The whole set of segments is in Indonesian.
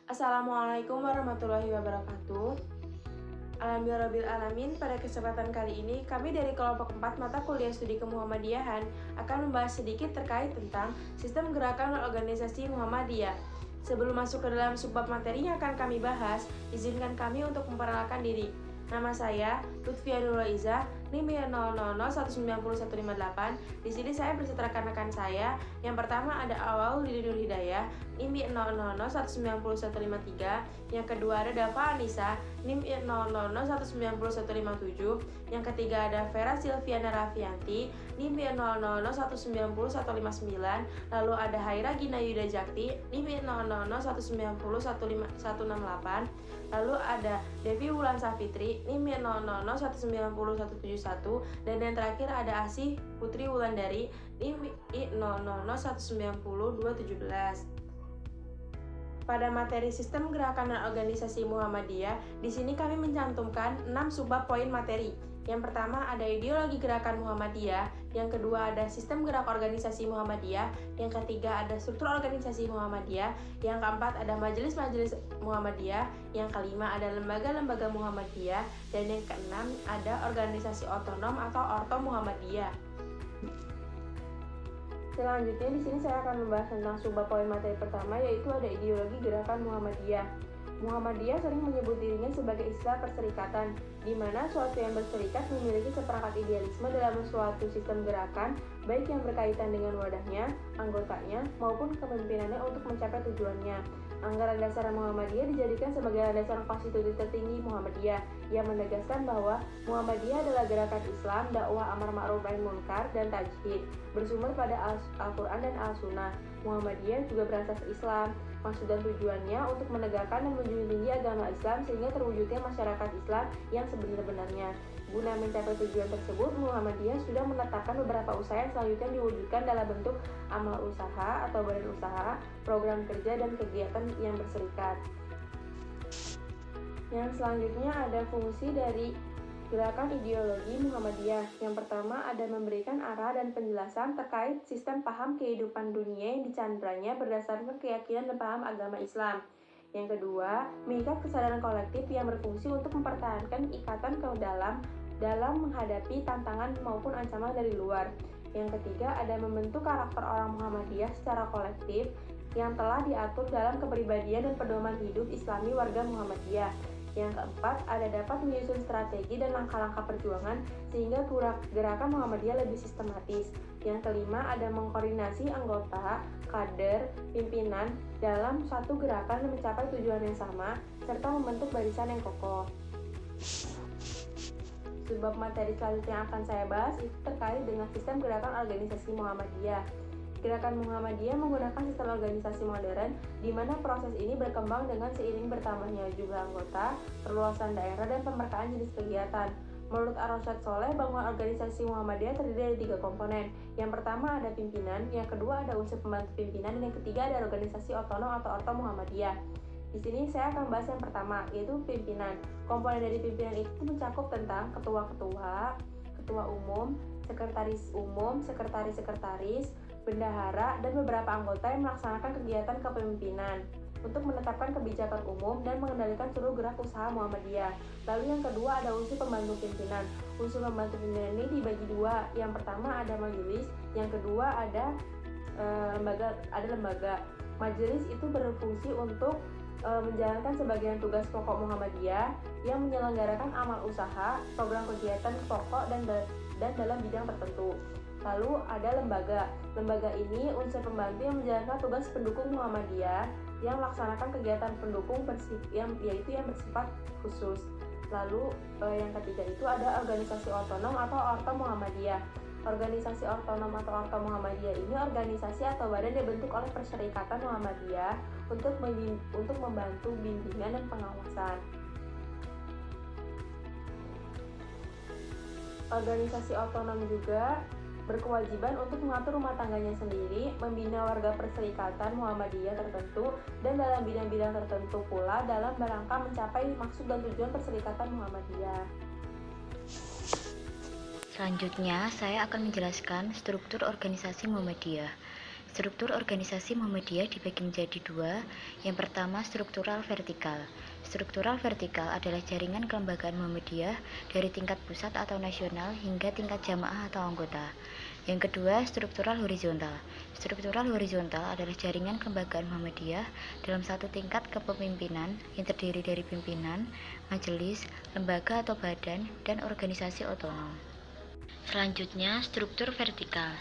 Assalamualaikum warahmatullahi wabarakatuh. Alhamdulillahirrahmanirrahim. Pada kesempatan kali ini, kami dari kelompok 4 mata kuliah studi kemuhammadiyahan akan membahas sedikit terkait tentang sistem gerakan dan organisasi Muhammadiyah. Sebelum masuk ke dalam subbab materi yang akan kami bahas, izinkan kami untuk memperkenalkan diri. Nama saya Lutfia Nurul Izzah, NIM 000190158. Di sini saya berserta rekan-rekan saya. Yang pertama ada Awal Nur Hidayah, NIM 000190153. Yang kedua ada Dafa Anissa, NIM 000190157. Yang ketiga ada Vera Silviana Raffianti, NIM 000190159. Lalu ada Haira Gina Yuda Jakti, NIM 000190168. Lalu ada Devi Wulan Safitri, NIM 000190171. Dan yang terakhir ada Asih Putri Wulandari, NIM 000190217. Pada materi sistem gerakan dan organisasi Muhammadiyah, di sini kami mencantumkan 6 subbab poin materi. Yang pertama ada ideologi gerakan Muhammadiyah, yang kedua ada sistem gerak organisasi Muhammadiyah, yang ketiga ada struktur organisasi Muhammadiyah, yang keempat ada majelis-majelis Muhammadiyah, yang kelima ada lembaga-lembaga Muhammadiyah, dan yang keenam ada organisasi otonom atau orto Muhammadiyah. Selanjutnya di sini saya akan membahas tentang subbab poin materi pertama, yaitu ada ideologi gerakan Muhammadiyah. Muhammadiyah sering menyebut dirinya sebagai istilah perserikatan, di mana suatu yang berserikat memiliki seperangkat idealisme dalam suatu sistem gerakan, baik yang berkaitan dengan wadahnya, anggotanya, maupun kepemimpinannya untuk mencapai tujuannya. Anggaran dasar Muhammadiyah dijadikan sebagai landasan konstitusi tertinggi Muhammadiyah, yang menegaskan bahwa Muhammadiyah adalah gerakan Islam, dakwah amar ma'ruf nahi munkar, dan tajhid, bersumber pada Al-Quran dan Al-Sunnah. Muhammadiyah juga berasas Islam. Maksud dan tujuannya untuk menegakkan dan menjunjung tinggi agama Islam sehingga terwujudnya masyarakat Islam yang sebenar-benarnya. Guna mencapai tujuan tersebut, Muhammadiyah sudah menetapkan beberapa usaha yang selanjutnya diwujudkan dalam bentuk amal usaha atau badan usaha, program kerja, dan kegiatan yang berserikat. Yang selanjutnya ada fungsi dari gerakan ideologi Muhammadiyah. Yang pertama ada memberikan arah dan penjelasan terkait sistem paham kehidupan dunia yang dicandranya berdasarkan keyakinan dan paham agama Islam. Yang kedua, mengikat kesadaran kolektif yang berfungsi untuk mempertahankan ikatan ke dalam menghadapi tantangan maupun ancaman dari luar. Yang ketiga, ada membentuk karakter orang Muhammadiyah secara kolektif yang telah diatur dalam kepribadian dan pedoman hidup Islami warga Muhammadiyah. Yang keempat, ada dapat menyusun strategi dan langkah-langkah perjuangan sehingga gerakan Muhammadiyah lebih sistematis. Yang kelima, ada mengkoordinasi anggota, kader, pimpinan dalam satu gerakan dan mencapai tujuan yang sama, serta membentuk barisan yang kokoh. Subbab materi selanjutnya yang akan saya bahas itu terkait dengan sistem gerakan organisasi Muhammadiyah. Gerakan Muhammadiyah menggunakan sistem organisasi modern, di mana proses ini berkembang dengan seiring bertambahnya jumlah anggota, perluasan daerah, dan pemerataan jenis kegiatan. Menurut Ar-Rasyad Sholeh, bangunan organisasi Muhammadiyah terdiri dari 3 komponen. Yang pertama ada pimpinan, yang kedua ada unsur pembantu pimpinan, dan yang ketiga ada organisasi otonom atau orto Muhammadiyah. Di sini saya akan bahas yang pertama, yaitu pimpinan. Komponen dari pimpinan itu mencakup tentang ketua-ketua, ketua umum, sekretaris-sekretaris, bendahara, dan beberapa anggota yang melaksanakan kegiatan kepemimpinan untuk menetapkan kebijakan umum dan mengendalikan seluruh gerak usaha Muhammadiyah. Lalu yang kedua ada unsur pembantu pimpinan. Unsur pembantu pimpinan ini dibagi dua. Yang pertama ada majelis, yang kedua ada lembaga. Majelis itu berfungsi untuk menjalankan sebagian tugas pokok Muhammadiyah yang menyelenggarakan amal usaha, program kegiatan pokok dan dalam bidang tertentu. Lalu ada lembaga. Lembaga ini unsur pembantu yang menjalankan tugas pendukung Muhammadiyah yang melaksanakan kegiatan pendukung yang bersifat khusus. Lalu yang ketiga itu ada organisasi otonom atau orto Muhammadiyah. Organisasi otonom atau orto Muhammadiyah ini organisasi atau badan yang dibentuk oleh Perserikatan Muhammadiyah untuk membantu bimbingan dan pengawasan. Organisasi otonom juga berkewajiban untuk mengatur rumah tangganya sendiri, membina warga perserikatan Muhammadiyah tertentu, dan dalam bidang-bidang tertentu pula dalam rangka mencapai maksud dan tujuan perserikatan Muhammadiyah. Selanjutnya, saya akan menjelaskan struktur organisasi Muhammadiyah. Struktur organisasi Muhammadiyah dibagi menjadi dua. Yang pertama, struktural vertikal. Struktural vertikal adalah jaringan kelembagaan Muhammadiyah dari tingkat pusat atau nasional hingga tingkat jamaah atau anggota. Yang kedua, struktural horizontal. Struktural horizontal adalah jaringan kelembagaan Muhammadiyah dalam satu tingkat kepemimpinan yang terdiri dari pimpinan, majelis, lembaga atau badan, dan organisasi otonom. Selanjutnya, struktur vertikal.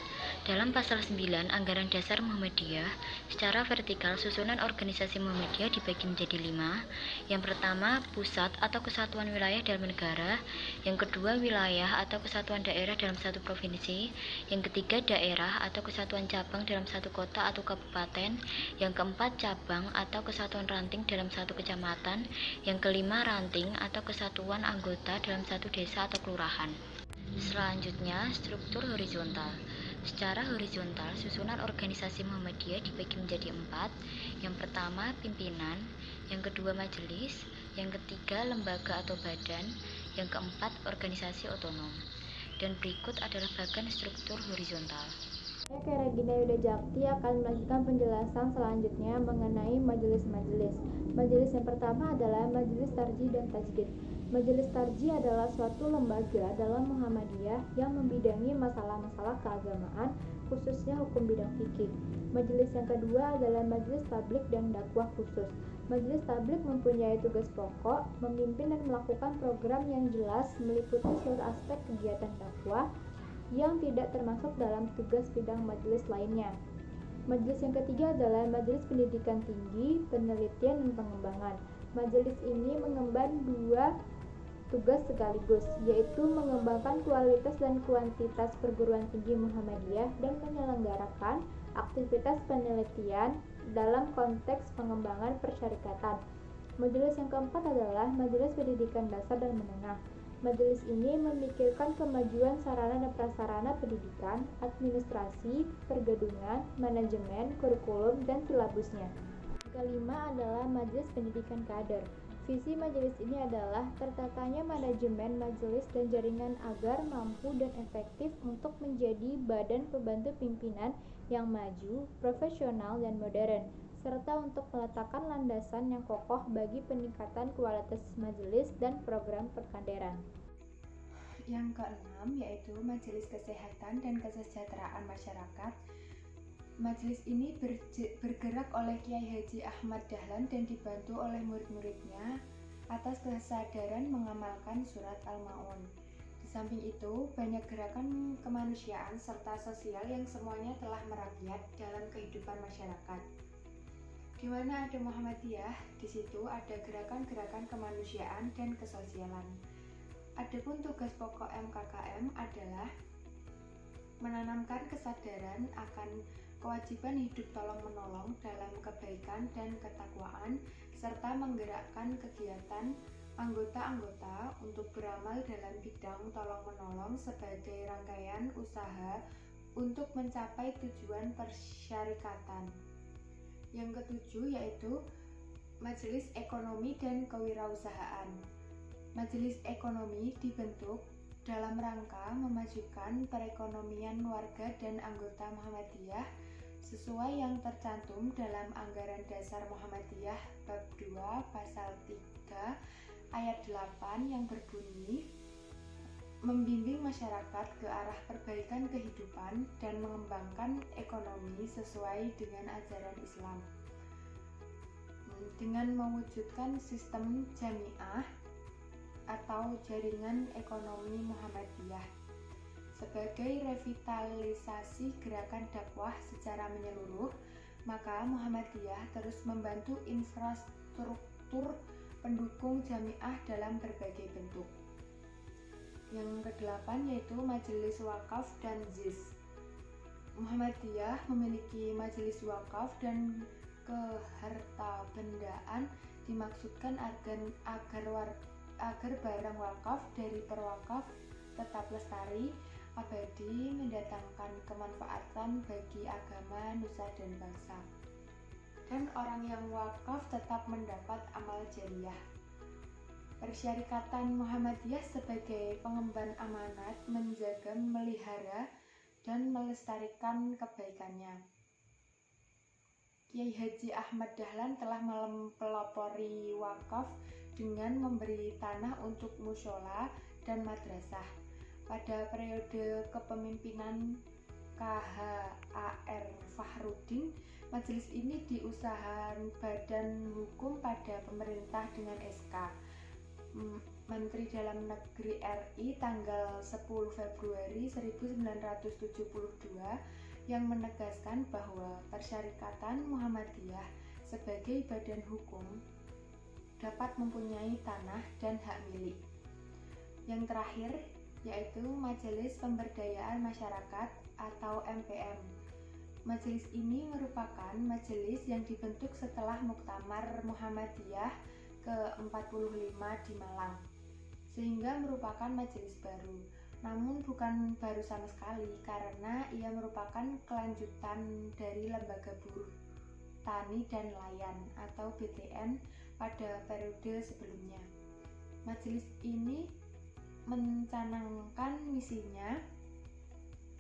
Dalam pasal 9 Anggaran Dasar Muhammadiyah, secara vertikal susunan organisasi Muhammadiyah dibagi menjadi 5. Yang pertama, pusat atau kesatuan wilayah dalam negara. Yang kedua, wilayah atau kesatuan daerah dalam satu provinsi. Yang ketiga, daerah atau kesatuan cabang dalam satu kota atau kabupaten. Yang keempat, cabang atau kesatuan ranting dalam satu kecamatan. Yang kelima, ranting atau kesatuan anggota dalam satu desa atau kelurahan. Selanjutnya, struktur horizontal. Secara horizontal, susunan organisasi Muhammadiyah dibagi menjadi 4. Yang pertama, pimpinan. Yang kedua, majelis. Yang ketiga, lembaga atau badan. Yang keempat, organisasi otonom. Dan berikut adalah bagian struktur horizontal. Saya Regina Yuda Jakti akan melanjutkan penjelasan selanjutnya mengenai majelis-majelis. Majelis yang pertama adalah Majelis Tarjih dan Tajdid. Majelis Tarjih adalah suatu lembaga dalam Muhammadiyah yang membidangi masalah-masalah keagamaan, khususnya hukum bidang fikih. Majelis yang kedua adalah Majelis Tablik dan Dakwah Khusus. Majelis Tablik mempunyai tugas pokok, memimpin dan melakukan program yang jelas meliputi seluruh aspek kegiatan dakwah yang tidak termasuk dalam tugas bidang majelis lainnya. Majelis yang ketiga adalah Majelis Pendidikan Tinggi, Penelitian dan Pengembangan. Majelis ini mengemban dua tugas sekaligus, yaitu mengembangkan kualitas dan kuantitas perguruan tinggi Muhammadiyah dan menyelenggarakan aktivitas penelitian dalam konteks pengembangan persyarikatan. Majelis yang keempat adalah Majelis Pendidikan Dasar dan Menengah. Majelis ini memikirkan kemajuan sarana dan prasarana pendidikan, administrasi, pergedungan, manajemen, kurikulum, dan silabusnya. Kelima adalah Majelis Pendidikan Kader. Visi majelis ini adalah tertatanya manajemen majelis dan jaringan agar mampu dan efektif untuk menjadi badan pembantu pimpinan yang maju, profesional, dan modern, serta untuk meletakkan landasan yang kokoh bagi peningkatan kualitas majelis dan program perkaderan. Yang keenam yaitu Majelis Kesehatan dan Kesejahteraan Masyarakat. Majelis ini bergerak oleh Kiai Haji Ahmad Dahlan dan dibantu oleh murid-muridnya atas kesadaran mengamalkan surat Al-Ma'un. Di samping itu, banyak gerakan kemanusiaan serta sosial yang semuanya telah merakyat dalam kehidupan masyarakat. Di mana ada Muhammadiyah, di situ ada gerakan-gerakan kemanusiaan dan kesosialan. Adapun tugas pokok MKKM adalah menanamkan kesadaran akan kewajiban hidup tolong-menolong dalam kebaikan dan ketakwaan, serta menggerakkan kegiatan anggota-anggota untuk beramal dalam bidang tolong-menolong sebagai rangkaian usaha untuk mencapai tujuan persyarikatan. Yang ketujuh yaitu Majelis Ekonomi dan Kewirausahaan. Majelis Ekonomi dibentuk dalam rangka memajukan perekonomian warga dan anggota Muhammadiyah sesuai yang tercantum dalam Anggaran Dasar Muhammadiyah Bab 2 Pasal 3 Ayat 8 yang berbunyi membimbing masyarakat ke arah perbaikan kehidupan dan mengembangkan ekonomi sesuai dengan ajaran Islam dengan mewujudkan sistem jamiah atau jaringan ekonomi Muhammadiyah sebagai revitalisasi gerakan dakwah secara menyeluruh. Maka Muhammadiyah terus membantu infrastruktur pendukung jamiah dalam berbagai bentuk. Yang kedelapan yaitu Majelis Wakaf dan ZIS. Muhammadiyah memiliki majelis wakaf dan kehartabendaan dimaksudkan agar barang wakaf dari perwakaf tetap lestari, abadi, mendatangkan kemanfaatan bagi agama, nusa, dan bangsa. Dan orang yang wakaf tetap mendapat amal jariyah. Persyarikatan Muhammadiyah sebagai pengemban amanat menjaga, melihara, dan melestarikan kebaikannya. Kiai Haji Ahmad Dahlan telah mempelopori wakaf dengan memberi tanah untuk mushola dan madrasah. Pada periode kepemimpinan KHAR Fahrudin, majelis ini diusahakan Badan Hukum pada pemerintah dengan SK Menteri Dalam Negeri RI tanggal 10 Februari 1972 yang menegaskan bahwa Persyarikatan Muhammadiyah sebagai badan hukum dapat mempunyai tanah dan hak milik. Yang terakhir yaitu Majelis Pemberdayaan Masyarakat atau MPM. Majelis ini merupakan majelis yang dibentuk setelah Muktamar Muhammadiyah ke-45 di Malang, sehingga merupakan majelis baru. Namun bukan baru sama sekali, karena ia merupakan kelanjutan dari Lembaga Buruh Tani dan Nelayan atau BTN pada periode sebelumnya. Majelis ini mencanangkan misinya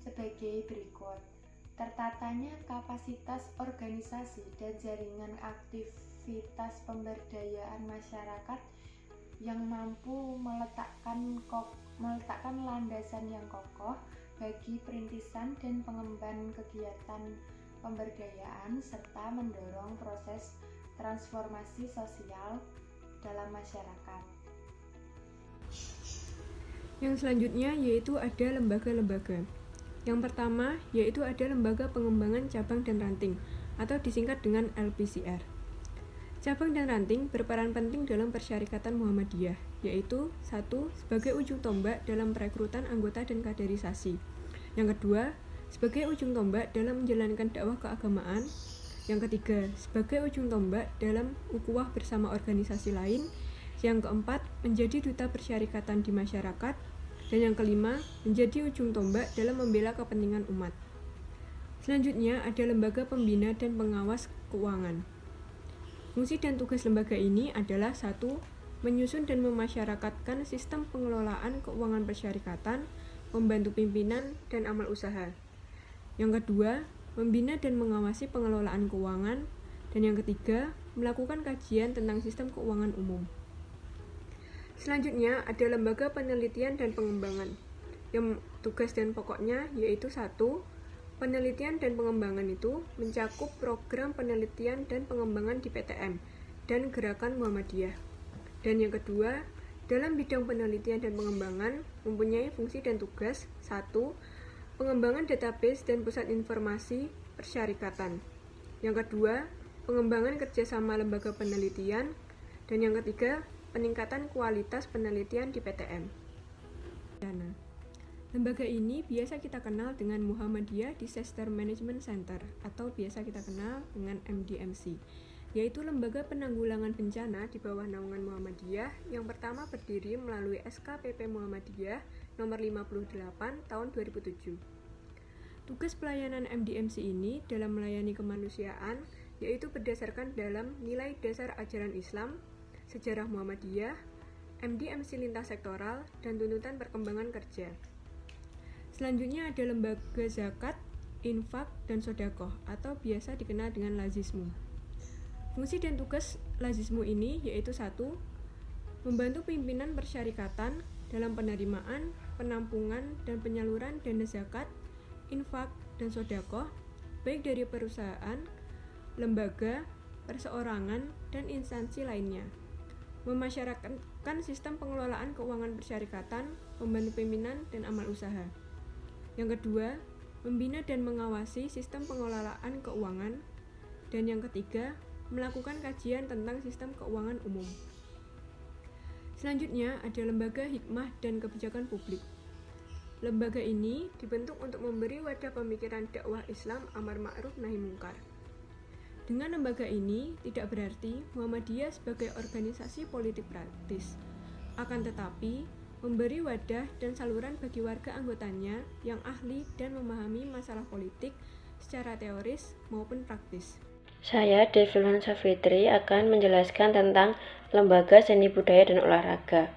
sebagai berikut: tertatanya kapasitas organisasi dan jaringan aktivitas pemberdayaan masyarakat yang mampu meletakkan landasan yang kokoh bagi perintisan dan pengembangan kegiatan pemberdayaan serta mendorong proses transformasi sosial dalam masyarakat. Yang selanjutnya yaitu ada lembaga-lembaga. Yang pertama yaitu ada Lembaga Pengembangan Cabang dan Ranting atau disingkat dengan LPCR. Cabang dan ranting berperan penting dalam Persyarikatan Muhammadiyah, yaitu 1. Sebagai ujung tombak dalam perekrutan anggota dan kaderisasi. Yang kedua, sebagai ujung tombak dalam menjalankan dakwah keagamaan. Yang ketiga, sebagai ujung tombak dalam ukhuwah bersama organisasi lain. Yang keempat, menjadi duta persyarikatan di masyarakat. Dan yang kelima, menjadi ujung tombak dalam membela kepentingan umat. Selanjutnya ada Lembaga Pembina dan Pengawas Keuangan. Fungsi dan tugas lembaga ini adalah 1. Menyusun dan memasyarakatkan sistem pengelolaan keuangan persyarikatan, membantu pimpinan dan amal usaha. Yang kedua, membina dan mengawasi pengelolaan keuangan. Dan yang ketiga, melakukan kajian tentang sistem keuangan umum. Selanjutnya ada Lembaga Penelitian dan Pengembangan, yang tugas dan pokoknya yaitu 1. Penelitian dan pengembangan itu mencakup program penelitian dan pengembangan di PTM dan Gerakan Muhammadiyah. Dan yang kedua, dalam bidang penelitian dan pengembangan mempunyai fungsi dan tugas 1. Pengembangan database dan pusat informasi persyarikatan. Yang kedua, pengembangan kerjasama lembaga penelitian. Dan yang ketiga, peningkatan kualitas penelitian di PTM. Lembaga ini biasa kita kenal dengan Muhammadiyah Disaster Management Center atau biasa kita kenal dengan MDMC, yaitu lembaga penanggulangan bencana di bawah naungan Muhammadiyah yang pertama berdiri melalui SKPP Muhammadiyah nomor 58 tahun 2007. Tugas pelayanan MDMC ini dalam melayani kemanusiaan yaitu berdasarkan dalam nilai dasar ajaran Islam, sejarah Muhammadiyah, MDMC lintas sektoral, dan tuntutan perkembangan kerja. Selanjutnya ada Lembaga Zakat, Infak, dan Sodakoh atau biasa dikenal dengan Lazismu. Fungsi dan tugas Lazismu ini yaitu 1. Membantu pimpinan persyarikatan dalam penerimaan, penampungan, dan penyaluran dana zakat, infak, dan sodakoh baik dari perusahaan, lembaga, perseorangan, dan instansi lainnya. Memasyarakatkan sistem pengelolaan keuangan persyarikatan, membantu pimpinan, dan amal usaha. Yang kedua, membina dan mengawasi sistem pengelolaan keuangan. Dan yang ketiga, melakukan kajian tentang sistem keuangan umum. Selanjutnya ada Lembaga Hikmah dan Kebijakan Publik. Lembaga ini dibentuk untuk memberi wadah pemikiran dakwah Islam amar ma'ruf nahi mungkar. Dengan lembaga ini tidak berarti Muhammadiyah sebagai organisasi politik praktis, akan tetapi memberi wadah dan saluran bagi warga anggotanya yang ahli dan memahami masalah politik secara teoris maupun praktis. Saya Devil Safitri akan menjelaskan tentang Lembaga Seni Budaya dan Olahraga.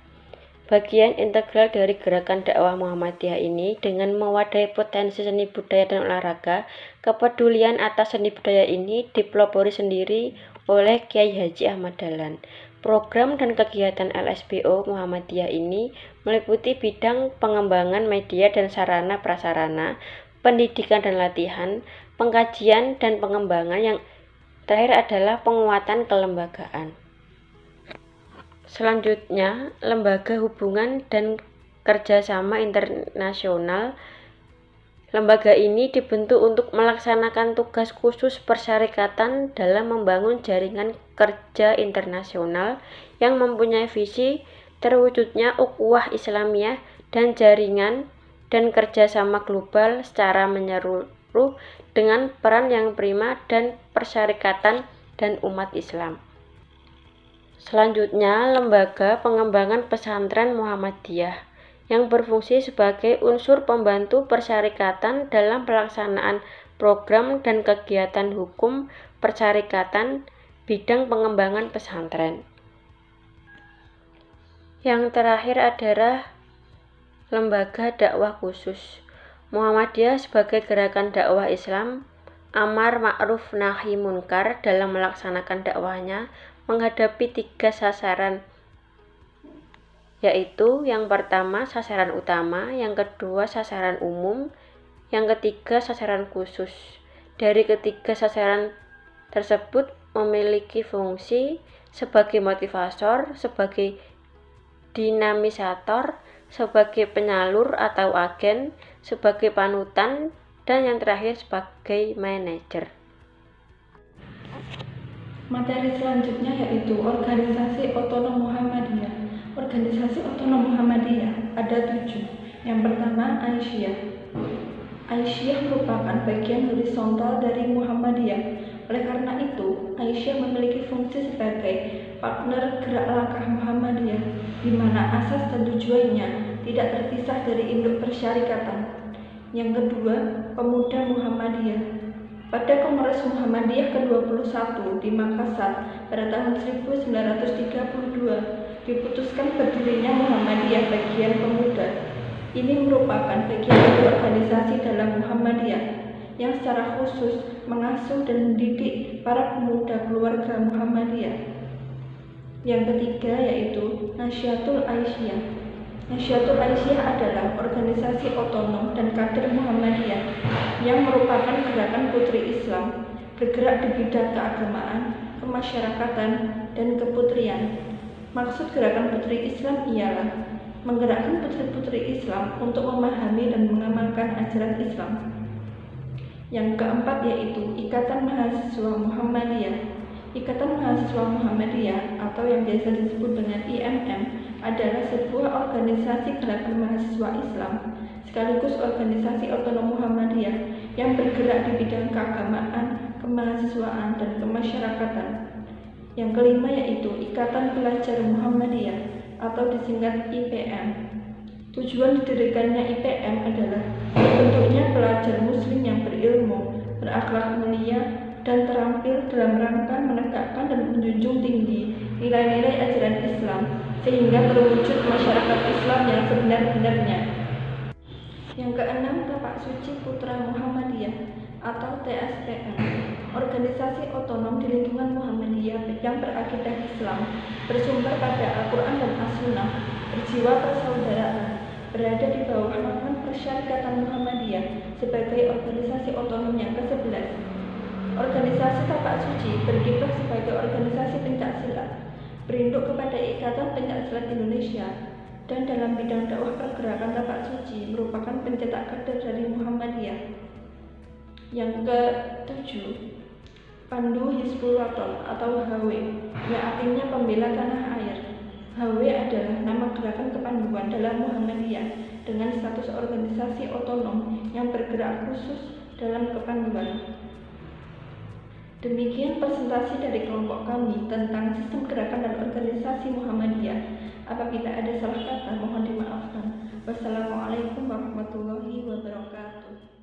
Bagian integral dari gerakan dakwah Muhammadiyah ini dengan mewadahi potensi seni budaya dan olahraga, kepedulian atas seni budaya ini dipelopori sendiri oleh Kiai Haji Ahmad Dahlan. Program dan kegiatan LSBO Muhammadiyah ini meliputi bidang pengembangan media dan sarana prasarana, pendidikan dan latihan, pengkajian dan pengembangan, yang terakhir adalah penguatan kelembagaan. Selanjutnya, Lembaga Hubungan dan Kerjasama Internasional. Lembaga ini dibentuk untuk melaksanakan tugas khusus persyarikatan dalam membangun jaringan kerja internasional yang mempunyai visi terwujudnya ukhuwah Islamiyah dan jaringan dan kerjasama global secara menyeluruh dengan peran yang prima dan persyarikatan dan umat Islam. Selanjutnya, Lembaga Pengembangan Pesantren Muhammadiyah yang berfungsi sebagai unsur pembantu persyarikatan dalam pelaksanaan program dan kegiatan hukum persyarikatan bidang pengembangan pesantren. Yang terakhir adalah Lembaga Dakwah Khusus Muhammadiyah sebagai gerakan dakwah Islam, amar ma'ruf nahi munkar dalam melaksanakan dakwahnya menghadapi 3 sasaran, yaitu yang pertama sasaran utama, yang kedua sasaran umum, yang ketiga sasaran khusus. Dari ketiga sasaran tersebut memiliki fungsi sebagai motivator, sebagai dinamisator, sebagai penyalur atau agen, sebagai panutan, dan yang terakhir sebagai manajer. Materi selanjutnya yaitu Organisasi Otonom Muhammadiyah. Organisasi Otonom Muhammadiyah ada 7. Yang pertama, Aisyah. Aisyah merupakan bagian horizontal dari Muhammadiyah. Oleh karena itu, Aisyah memiliki fungsi sebagai partner gerak langkah Muhammadiyah, di mana asas dan tujuannya tidak terpisah dari induk persyarikatan. Yang kedua, Pemuda Muhammadiyah. Pada Kongres Muhammadiyah ke-21 di Makassar pada tahun 1932 diputuskan berdirinya Muhammadiyah Bagian Pemuda. Ini merupakan bagian dari organisasi dalam Muhammadiyah yang secara khusus mengasuh dan mendidik para pemuda keluarga Muhammadiyah. Yang ketiga yaitu Nahdlatul Aisyah. Nahdlatul Aisyah adalah organisasi otonom dan kader Muhammadiyah yang merupakan gerakan putri Islam bergerak di bidang keagamaan, kemasyarakatan, dan keputrian. Maksud gerakan putri Islam ialah menggerakkan putri-putri Islam untuk memahami dan mengamalkan ajaran Islam. Yang keempat yaitu Ikatan Mahasiswa Muhammadiyah. Ikatan Mahasiswa Muhammadiyah atau yang biasa disebut dengan IMM adalah sebuah organisasi gerakan mahasiswa Islam sekaligus organisasi otonom Muhammadiyah yang bergerak di bidang keagamaan, kemahasiswaan, dan kemasyarakatan. Yang kelima yaitu Ikatan Pelajar Muhammadiyah atau disingkat IPM. Tujuan didirikannya IPM adalah terbentuknya pelajar muslim yang berilmu, berakhlak mulia, dan terampil dalam rangka menegakkan dan menjunjung tinggi nilai-nilai ajaran Islam sehingga terwujud masyarakat Islam yang sebenar-benarnya. Yang keenam, Tapak Suci Putra Muhammadiyah atau TSPM, organisasi otonom di lingkungan Muhammadiyah yang berakidah Islam, bersumber pada Al-Quran dan As-Sunnah, berjiwa persaudaraan, berada di bawah naungan Persyarikatan Muhammadiyah sebagai organisasi otonom yang ke-11. Organisasi Tapak Suci berkiprah sebagai organisasi pencaksilat, berinduk kepada Ikatan Pencaksilat Indonesia, dan dalam bidang dakwah pergerakan Tapak Suci merupakan pencetak kader dari Muhammadiyah. Yang ke-7, Pandu Hizbul Wathon atau HW, yang artinya pembela tanah air. HW adalah nama gerakan kepanduan dalam Muhammadiyah dengan status organisasi otonom yang bergerak khusus dalam kepanduan. Demikian presentasi dari kelompok kami tentang sistem gerakan dan organisasi Muhammadiyah. Apabila ada salah kata, mohon dimaafkan. Wassalamualaikum warahmatullahi wabarakatuh.